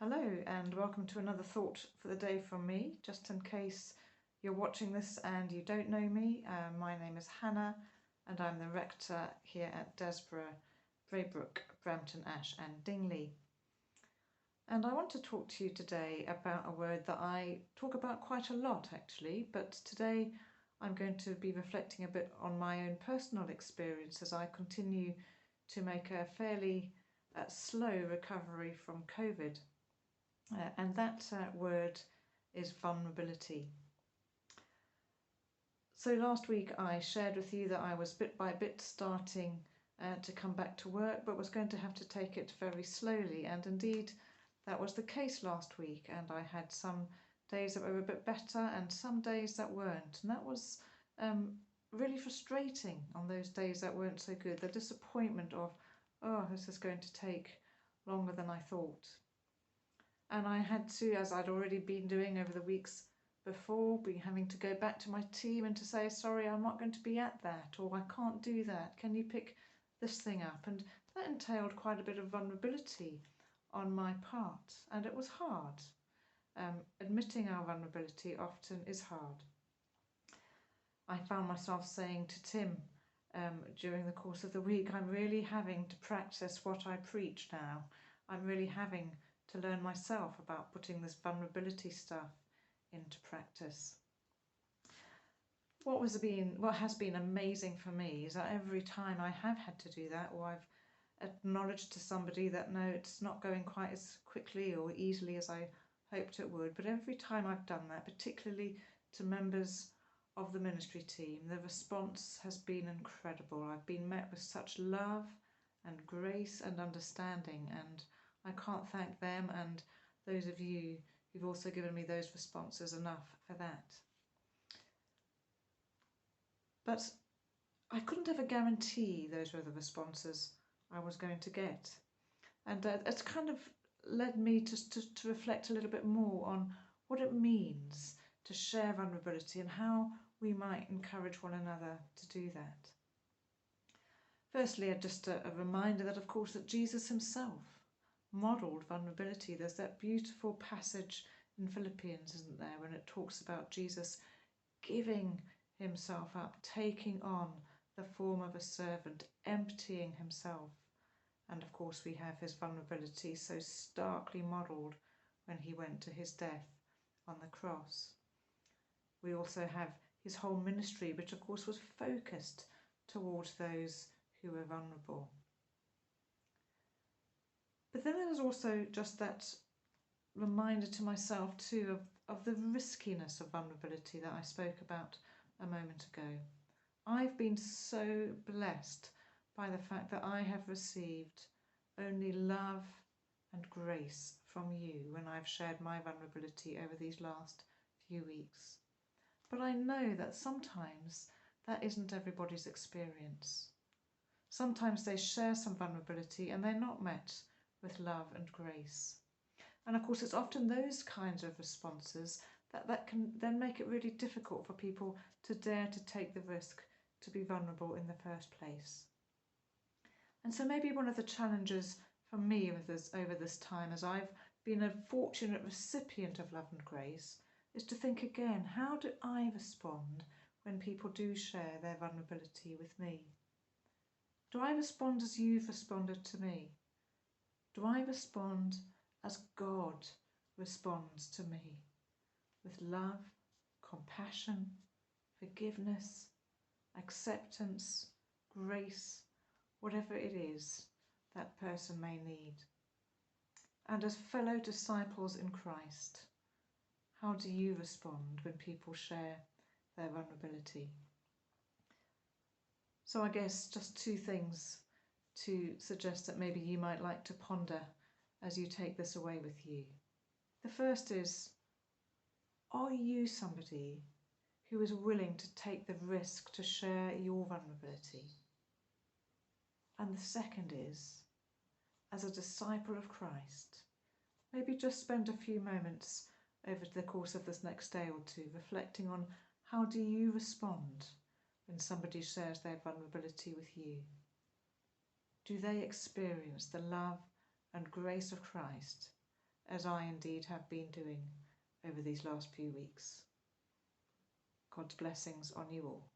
Hello and welcome to another thought for the day from me. Just in case you're watching this and you don't know me, my name is Hannah and I'm the rector here at Desborough, Braybrook, Brampton Ash and Dingley. And I want to talk to you today about a word that I talk about quite a lot actually, but today I'm going to be reflecting a bit on my own personal experience as I continue to make a fairly slow recovery from COVID. And that word is vulnerability. So last week I shared with you that I was bit by bit starting to come back to work, but was going to have to take it very slowly, and indeed that was the case last week, and I had some days that were a bit better and some days that weren't, and that was really frustrating on those days that weren't so good, the disappointment of, oh, this is going to take longer than I thought. And I had to, as I'd already been doing over the weeks before, be having to go back to my team and to say, sorry, I'm not going to be at that, or I can't do that. Can you pick this thing up? And that entailed quite a bit of vulnerability on my part. And it was hard. Admitting our vulnerability often is hard. I found myself saying to Tim during the course of the week, I'm really having to practice what I preach now. I'm really having to learn myself about putting this vulnerability stuff into practice. What has been amazing for me is that every time I have had to do that, or I've acknowledged to somebody that no, it's not going quite as quickly or easily as I hoped it would, but every time I've done that, particularly to members of the ministry team, the response has been incredible. I've been met with such love and grace and understanding, and I can't thank them and those of you who've also given me those responses enough for that. But I couldn't ever guarantee those were the responses I was going to get. And it's kind of led me to reflect a little bit more on what it means to share vulnerability and how we might encourage one another to do that. Firstly, just a reminder that, of course, that Jesus himself modelled vulnerability. There's that beautiful passage in Philippians, isn't there, when it talks about Jesus giving himself up, taking on the form of a servant, emptying himself. And of course we have his vulnerability so starkly modelled when he went to his death on the cross. We also have his whole ministry, which of course was focused towards those who were vulnerable. But then there's also just that reminder to myself too of the riskiness of vulnerability that I spoke about a moment ago. I've been so blessed by the fact that I have received only love and grace from you when I've shared my vulnerability over these last few weeks. But I know that sometimes that isn't everybody's experience. Sometimes they share some vulnerability and they're not met with love and grace. And of course it's often those kinds of responses that can then make it really difficult for people to dare to take the risk to be vulnerable in the first place. And so maybe one of the challenges for me over this time, as I've been a fortunate recipient of love and grace, is to think again, how do I respond when people do share their vulnerability with me? Do I respond as you've responded to me? Do I respond as God responds to me, with love, compassion, forgiveness, acceptance, grace, whatever it is that person may need? And as fellow disciples in Christ, how do you respond when people share their vulnerability? So I guess just two things to suggest that maybe you might like to ponder as you take this away with you. The first is, are you somebody who is willing to take the risk to share your vulnerability? And the second is, as a disciple of Christ, maybe just spend a few moments over the course of this next day or two reflecting on how do you respond when somebody shares their vulnerability with you. Do they experience the love and grace of Christ as I indeed have been doing over these last few weeks. God's blessings on you all.